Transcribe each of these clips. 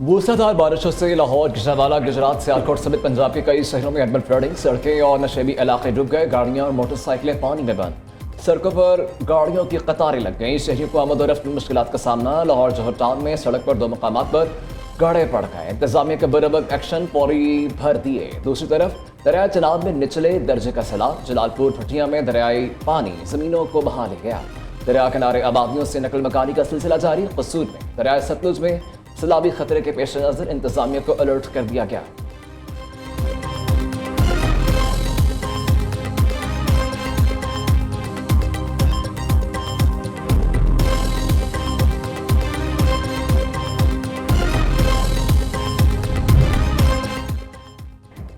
मूसलाधार बारिशों से लाहौर, गुजरांवाला, गुजरात, सियालकोट समेत पंजाब के कई शहरों में अर्बन फ्लडिंग, सड़कें और नशेबी इलाके डूब गए। गाड़ियां और मोटरसाइकिलें पानी में बंद, सड़कों पर गाड़ियों की कतारें लग गईं। शहरियों को आमद और रफ्त में मुश्किलात का सामना। लाहौर जोहर टाउन में सड़क पर 2 मकामात पर गाड़े पड़ गए। इंतजामिया के बराबर एक्शन पौड़ी भर दिए। दूसरी तरफ दरिया चनाब में निचले दर्जे का सैलाब। जलालपुर भटिया में दरियाई पानी जमीनों को बहा ले गया। दरिया किनारे आबादियों से नकल मकानी का सिलसिला जारी। कसूर में दरिया सतलुज में सैलाबी खतरे के पेश नजर इंतजामिया को अलर्ट कर दिया गया।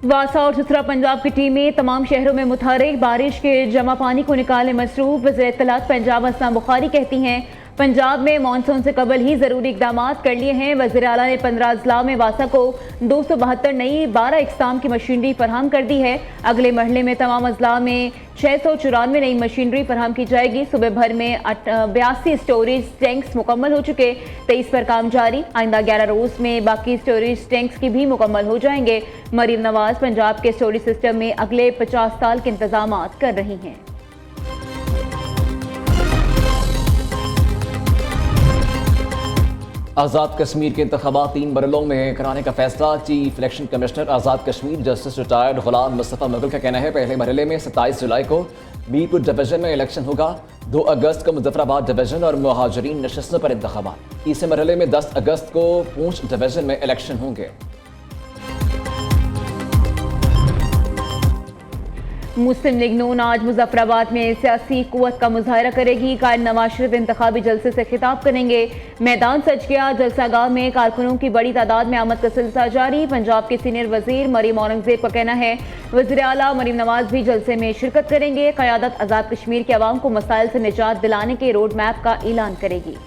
वासा और सुसरा पंजाब की टीमें तमाम शहरों में मुतहरिक। बारिश के जमा पानी को निकालने मसरूफ। वज़ीर इत्तलात पंजाब असलम बुखारी कहती हैं, पंजाब में मानसून से कबल ही ज़रूरी इक़दाम कर लिए हैं। वज़ीर आला ने 15 अजला में वासा को 272 नई 12 इक़साम की मशीनरी फराहम कर दी है। अगले मरहले में तमाम अजला में 694 नई मशीनरी फराहम की जाएगी। सुबह भर में 82 स्टोरेज टैंक्स मुकम्मल हो चुके, 23 पर काम जारी। आइंदा 11 रोज़ में बाकी स्टोरेज टैंक्स की भी मुकम्मल हो जाएंगे। मरीम नवाज पंजाब के स्टोरेज सिस्टम में अगले 50 साल के इंतजाम कर रही हैं। आज़ाद कश्मीर के इंतखाबात 3 मरलों में कराने का फैसला। Chief election commissioner Azad Kashmir justice retired गुलाम मुस्तफ़ा मुगल का कहना है, पहले मरहले में 27 जुलाई को मीरपुर डिवीजन में इलेक्शन होगा। 2 अगस्त को मुजफ्फराबाद डिवीजन और मुहाजिरीन नशस्तों पर इंतखाबात। तीसरे मरहले में 10 अगस्त को पूंछ डिवीजन में इलेक्शन होंगे। मुस्लिम लीग नून आज मुजफ्फराबाद में सियासी कुव्वत का मुजाहरा करेगी। कायद नवाज शरीफ इंतखाबी जलसे से खिताब करेंगे। मैदान सज गया। जलसागाह में कारकुनों की बड़ी तादाद में आमद का सिलसिला जारी। पंजाब के सीनियर वजीर मरीम औरंगजेब का कहना है, वजीर आला मरीम नवाज भी जलसे में शिरकत करेंगे। क़यादत आज़ाद कश्मीर के अवाम को मसाइल से निजात दिलाने के रोड मैप का ऐलान करेगी।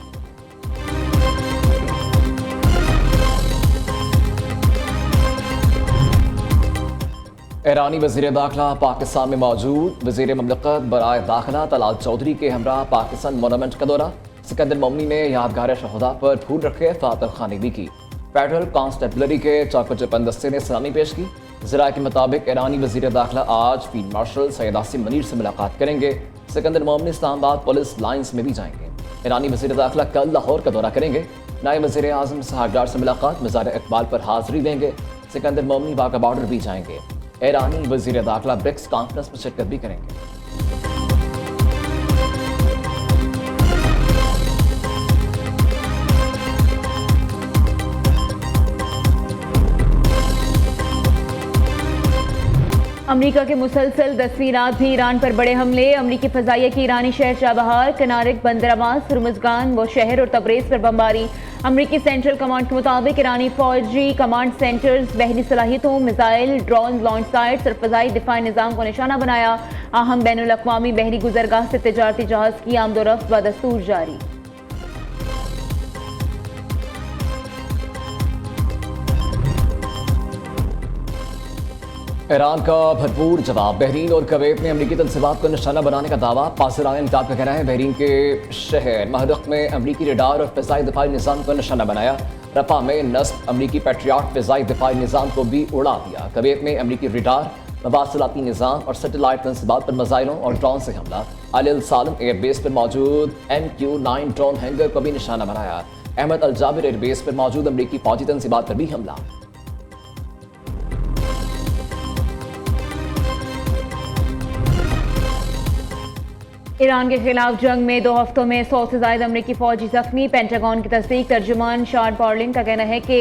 ईरानी वज़ीर दाखिला पाकिस्तान में मौजूद। वज़ीर ममलकत बराए दाखिला तलाल चौधरी के हमरा पाकिस्तान मोनूमेंट का दौरा। सिकंदर ममनी ने यादगार शहदा पर फूल रखे। फातह खानी भी की। फेडरल कांस्टेबलरी के चौकचपन दस्ते ने सलामी पेश की। ज़राए के मुताबिक ईरानी वज़ीर दाखिला आज फील्ड मार्शल सैयद आसिम मनीर से मुलाकात करेंगे। सिकंदर ममनी इस्लामाबाद पुलिस लाइन्स में भी जाएंगे। ईरानी वज़ीर दाखिला कल लाहौर का दौरा करेंगे। नायब वज़ीर आज़म साहबदार से मुलाकात, मज़ार इकबाल पर हाजिरी देंगे। सिकंदर ममनी वाघा बॉर्डर भी जाएंगे। ईरानी वज़ीर दाखिला ब्रिक्स कॉन्फ्रेंस में शिरकत भी करेंगे। अमरीका के मुसलसल 10वीं रात भी ईरान पर बड़े हमले। अमरीकी फ़ज़ाइया की ईरानी शहर चाबहार, कनारिक, बंदर अब्बास, हुर्मुज़गान व शहर और तबरेज़ पर बमबारी। अमरीकी सेंट्रल कमांड के मुताबिक ईरानी फौजी कमांड सेंटर्स, बहरी सलाहियतों, मिसाइल, ड्रोन लॉन्च साइट्स और फ़ज़ाई दिफाई निज़ाम को निशाना बनाया। अहम बैनुल अक़वामी बहरी गुज़रगाह से तिजारती जहाज़ की आमदोरफ्त बदस्तूर जारी। ईरान का भरपूर जवाब। बहरीन और कुवैत ने अमरीकी तनसीबात को निशाना बनाने का दावा। पासरान इंताब का कहना है, बहरीन के शहर महरक में अमरीकी रडार और फ़िज़ाई दिफाई निज़ाम को निशाना बनाया। रफ़ा में नस्ब अमरीकी पैट्रियाट फ़िज़ाई दिफाई निज़ाम को भी उड़ा दिया। कुवैत में अमरीकी रडार, मवासिलाती निज़ाम और सैटेलाइट तनसीबात पर मिसाइलों और ड्रोन से हमला। अल सालम एयरबेस पर मौजूद MQ-9 ड्रोन हैंगर को भी निशाना बनाया। अहमद अल जाबिर एयरबेस पर मौजूद अमरीकी फौजी तनसीबात पर भी हमला। ईरान के खिलाफ जंग में 2 हफ्तों में 100 से ज्यादा अमरीकी फौजी जख्मी। पेंटागन की तस्दीक। तर्जुमान शॉन पॉर्लिन का कहना है कि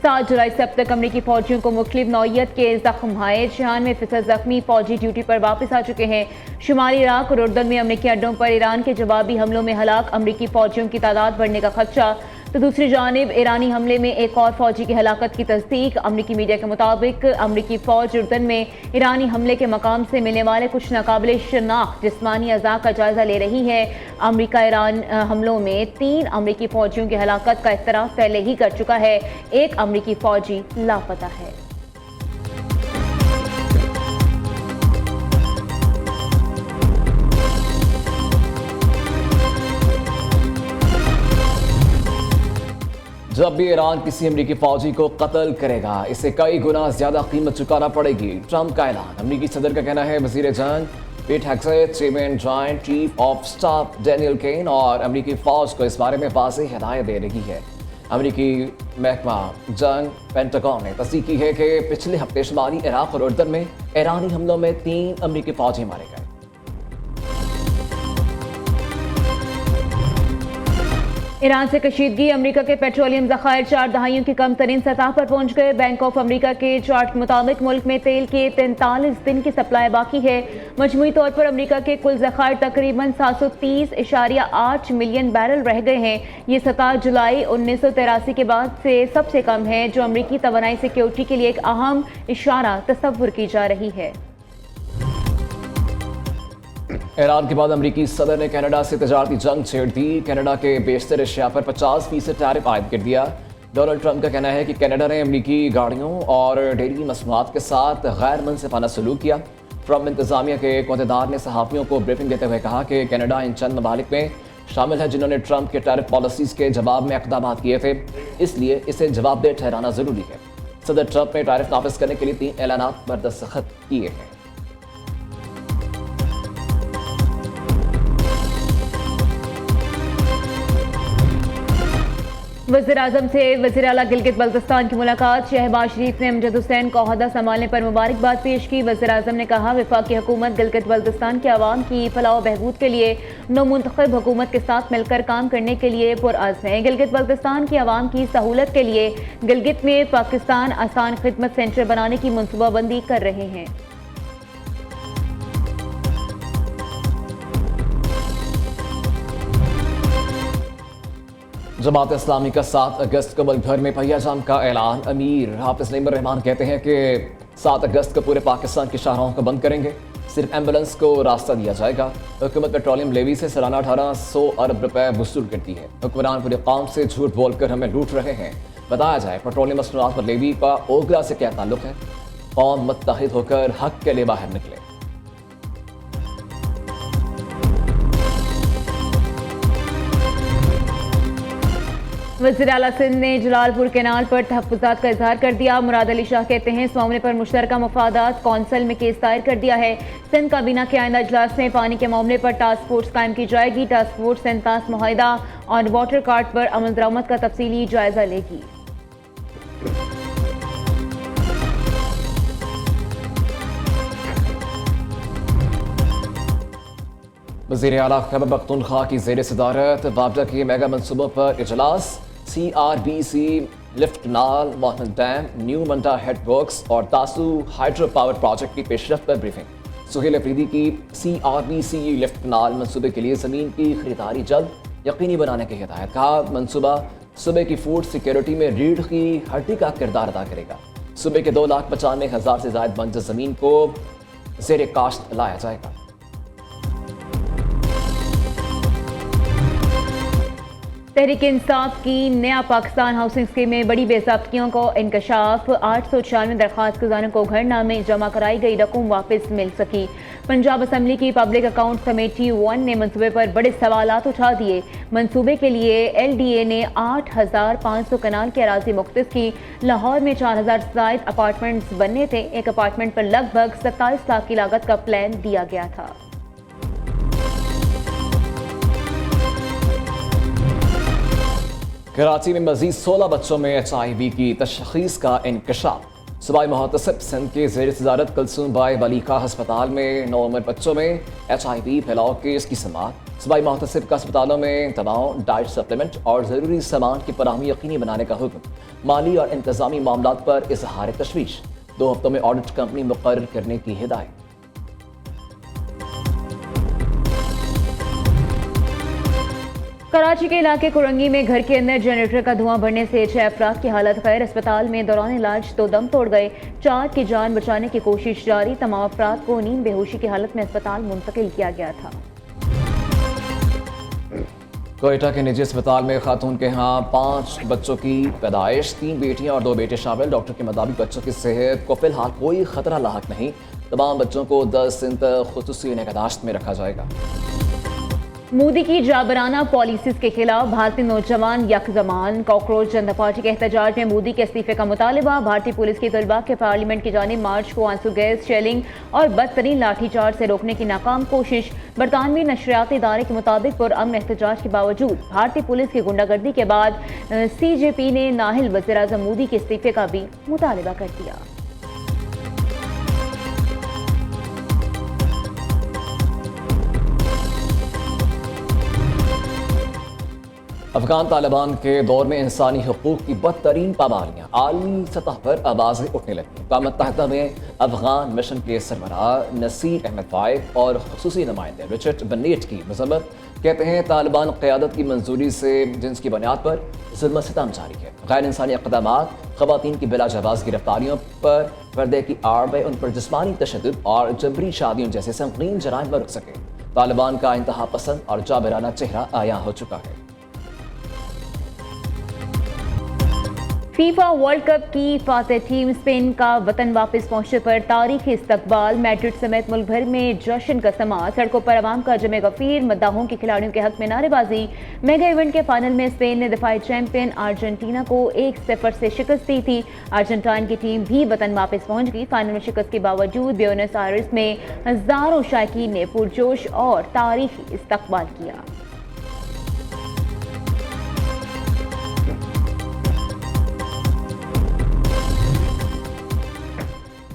7 जुलाई से अब तक अमरीकी फौजियों को मुख्तलिफ नौइयत के जख्म आए। 96% जख्मी फौजी ड्यूटी पर वापस आ चुके हैं। शुमाली इराक और उर्दन में अमरीकी अड्डों पर ईरान के जवाबी हमलों में हलाक अमरीकी फौजियों की तादाद बढ़ने का खदशा। तो दूसरी जानिब ईरानी हमले में एक और फौजी की हलाकत की तस्दीक। अमरीकी मीडिया के मुताबिक अमरीकी फौज उर्दन में ईरानी हमले के मकाम से मिलने वाले कुछ नाकाबिले शनाख्त जिस्मानी अज़ा का जायजा ले रही है। अमरीका ईरान हमलों में 3 अमरीकी फौजियों की हलाकत का इत्तराफ पहले ही कर चुका है। एक अमरीकी फौजी लापता है। जब भी ईरान किसी अमरीकी फौजी को कत्ल करेगा इसे कई गुना ज्यादा कीमत चुकाना पड़ेगी, ट्रंप का ऐलान। अमरीकी सदर का कहना है वजीर जंग Pete Hegseth, chairman joint chief of staff Daniel Caine और अमरीकी फौज को इस बारे में वाज़ेह हिदायत दे रही है। अमरीकी महकमा जंग पेंटागन ने तस्दीक की है कि पिछले हफ्ते शुमाली इराक और उर्दन में ईरानी हमलों में 3 अमरीकी फौजी मारे गए। ईरान से कशीदगी, अमेरिका के पेट्रोलियम ज़खायर 4 दहाइयों की कम तरीन सतह पर पहुंच गए। बैंक ऑफ अमेरिका के चार्ट के मुताबिक मुल्क में तेल के 43 दिन की सप्लाई बाकी है। मजमूई तौर पर अमेरिका के कुल ज़खायर तकरीबन 730.8 मिलियन बैरल रह गए हैं। ये सतह जुलाई 1983 के बाद से सबसे कम है, जो अमेरिकी तवानाई सिक्योरिटी के लिए एक अहम इशारा तस्वुर की जा रही है। ईरान के बाद अमरीकी सदर ने कनाडा से तजारती जंग छेड़ दी। कनाडा के बेशतर अशिया पर 50% टैरिफ आयद कर दिया। डोनाल्ड ट्रंप का कहना है कि कनाडा ने अमरीकी गाड़ियों और डेयरी मसनूआत के साथ गैर मुनसिफाना सलूक किया। ट्रंप इंतजामिया के एक अहदेदार ने सहाफ़ियों को ब्रीफिंग देते हुए कहा कि कनाडा इन चंद ममालिक में शामिल है जिन्होंने ट्रंप के टैरिफ पॉलिसीज़ के जवाब में इक़दाम किए थे, इसलिए इसे जवाबदेह ठहराना ज़रूरी है। सदर ट्रंप ने टैरिफ नाफिज करने के लिए 3 ऐलानात पर दस्तखत किए हैं। वज़ीर आज़म से वज़ीर आला गिलगित बल्तिस्तान की मुलाकात। शहबाज शरीफ ने अमजद हुसैन को ओहदा संभालने पर मुबारकबाद पेश की। वज़ीर आज़म ने कहा वफाकी हुकूमत गिलगित बल्तिस्तान के अवाम की फलाह बहबूद के लिए नौमुंतखब हुकूमत के साथ मिलकर काम करने के लिए पुरअज़्म है। गिलगित बल्तिस्तान की अवाम की सहूलत के लिए गिलगित में पाकिस्तान आसान खिदमत सेंटर बनाने की मनसूबाबंदी कर रहे हैं। जमात इस्लामी का 7 अगस्त को मुल्क भर में पहिया जाम का ऐलान। अमीर हाफिज नईमुर रहमान कहते हैं कि 7 अगस्त को पूरे पाकिस्तान की शाहराहों को बंद करेंगे, सिर्फ एम्बुलेंस को रास्ता दिया जाएगा। हुकूमत पेट्रोलियम लेवी से सालाना 1800 अरब रुपए वसूल करती है। हुक्मरान पूरे कौम से झूठ बोलकर हमें लूट रहे हैं। बताया जाए पेट्रोलियम मसनूआत पर लेवी का ओगला से क्या ताल्लुक है। कौम मुत्तहिद होकर हक के लिए बाहर निकले। वज़ीर आला सिंध ने जलालपुर कैनाल पर तहफ़्फ़ुज़ात का इजहार कर दिया। मुराद अली शाह कहते हैं इस मामले पर मुश्तरका मफादात कौंसिल में केस दायर कर दिया है। सिंध काबीना के आइंदा इजलास में पानी के मामले पर टास्क फोर्स कायम की जाएगी। टास्क फोर्स सेंतास मुआहिदा और वाटर कार्ड पर अमल दरामद का तफसीली जायजा लेगी। वज़ीर आला खैबर पख्तूनख्वा की ज़ेर सदारत वापडा के मेगा मनसूबों पर इजलास। CRBC लिफ्ट नाल, मोहम्मद डैम, न्यू मंडा हेड वर्क्स और तासू हाइड्रो पावर प्रोजेक्ट की पेशरफ पर ब्रीफिंग। सुहेल अफरीदी की CRBC लिफ्ट नाल मनसूबे के लिए ज़मीन की खरीदारी जल्द यकीनी बनाने की हिदायत। कहा मनसूबा सूबे की फूड सिक्योरिटी में रीढ़ की हड्डी का किरदार अदा करेगा। सूबे के 2,95,000 से ज़ायद बंजर ज़मीन को ज़ेर काश्त लाया जाएगा। तहरीक इंसाफ की नया पाकिस्तान हाउसिंग स्कीम में बड़ी बेज़ाब्तियों को इंकशाफ। 896 दरख्वास्त गुजारों को घर नामे जमा कराई गई रकम वापस मिल सकी। पंजाब असम्बली की पब्लिक अकाउंट कमेटी 1 ने मनसूबे पर बड़े सवालात उठा दिए। मनसूबे के लिए LDA ने 8,500 कनाल की अराजी मुख्तस की। लाहौर में 4,000 से ज़ायद अपार्टमेंट्स बनने थे। एक अपार्टमेंट पर लगभग 27 लाख की लागत का प्लान दिया गया था। कराची में मजीद 16 बच्चों में HIV की तशखीस का इंकशाफ। सूबाई मुहतसिब सिंध के ज़ेर सदारत कुलसूम बाई वलीका अस्पताल में 9 उम्र बच्चों में HIV फैलाव केस की समाअत। सूबाई मुहतसिब का अस्पतालों में दवाओं, डाइट सप्लीमेंट और ज़रूरी सामान की फराहमी यकीनी बनाने का हुक्म। माली और इंतजामी मामलात पर इजहार तशवीश। 2 हफ्तों में ऑडिट कंपनी मुकर्रर करने की हिदायत। कराची के इलाके कुरंगी में घर के अंदर जनरेटर का धुआं बढ़ने से 6 अफराद की हालत खैर। अस्पताल में दौरान इलाज 2 दम तोड़ गए। 4 की जान बचाने की कोशिश जारी। तमाम अफराद को नींद बेहोशी की हालत में अस्पताल मुंतकिल किया गया था। कोयटा के निजी अस्पताल में खातून के यहाँ 5 बच्चों की पैदाइश, 3 बेटियां और 2 बेटे शामिल। डॉक्टर के मुताबिक बच्चों की सेहत को फिलहाल कोई खतरा लाहक नहीं। तमाम बच्चों को 10 दिन तक खुसूसी निगहदाश्त में रखा जाएगा। मोदी की जाबराना पॉलिसीज के खिलाफ भारतीय नौजवान यकजमान। कॉकरोच जनता पार्टी के एहतजाज में मोदी के इस्तीफे का मुतालबा। भारतीय पुलिस की तलबा के पार्लियामेंट की जानिब मार्च को आंसू गैस, शेलिंग और बदतरीन लाठीचार्ज से रोकने की नाकाम कोशिश। बरतानवी नशरियाती इदारे के मुताबिक पुरअमन एहतजाज के बावजूद भारतीय पुलिस की गुंडागर्दी के बाद CJP ने नाहिल वज़ीर-ए-आज़म मोदी के इस्तीफे का भी मुतालबा कर दिया। अफगान तालिबान के दौर में इंसानी हकूक़ की बदतरीन पाबंदियाँ आलमी सतह पर आवाज़ें उठने लगी। अक़वाम मुत्तहिदा में अफगान मिशन के सरबराह नसीर अहमद फाइक और ख़ुसूसी नुमाइंदे रिचर्ड बनेट की मज़म्मत। कहते हैं तालिबान क़यादत की मंजूरी से जिन्स की बुनियाद पर जुल्म सितम जारी है। गैर इंसानी इक़दामात, ख़वातीन की बिलाजवाज़ गिरफ्तारियों पर पर्दे की आड़ में उन पर जिस्मानी तशद्दुद और जबरी शादियों जैसे संगीन जराइम पर रुक सके। तालिबान का इंतहा पसंद और जाबिराना चेहरा आया हो चुका है। फीफा वर्ल्ड कप की फातेह टीम स्पेन का वतन वापस पहुंचने पर तारीखी इस्तकबाल। मैड्रिड समेत मुल्क भर में जश्न का समा। सड़कों पर आवाम का जमे गफीर। मद्दाहों की खिलाड़ियों के हक में नारेबाजी। मेगा इवेंट के फाइनल में स्पेन ने दफाई चैंपियन अर्जेंटीना को 1-0 से शिकस्त दी थी। अर्जेंटाइन की टीम भी वतन वापस पहुंच गई। फाइनल में शिकस्त के बावजूद ब्यूनस आयर्स में हजारों शायकीन ने पुरजोश और तारीखी इस्तकबाल किया।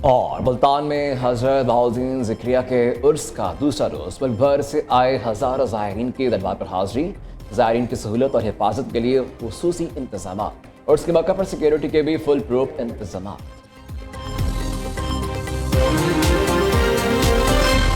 और मुल्तान में हजरत बहाउद्दीन ज़िक्रिया के उर्स का दूसरा रोज़ मुल्क भर से आए हज़ारों ज़ायरीन की दरबार पर हाज़री। ज़ायरीन की सहूलत और हिफाजत के लिए खुसूसी इंतज़ाम। उर्स के मौके पर सिक्योरिटी के भी फुल प्रूफ इंतज़ाम।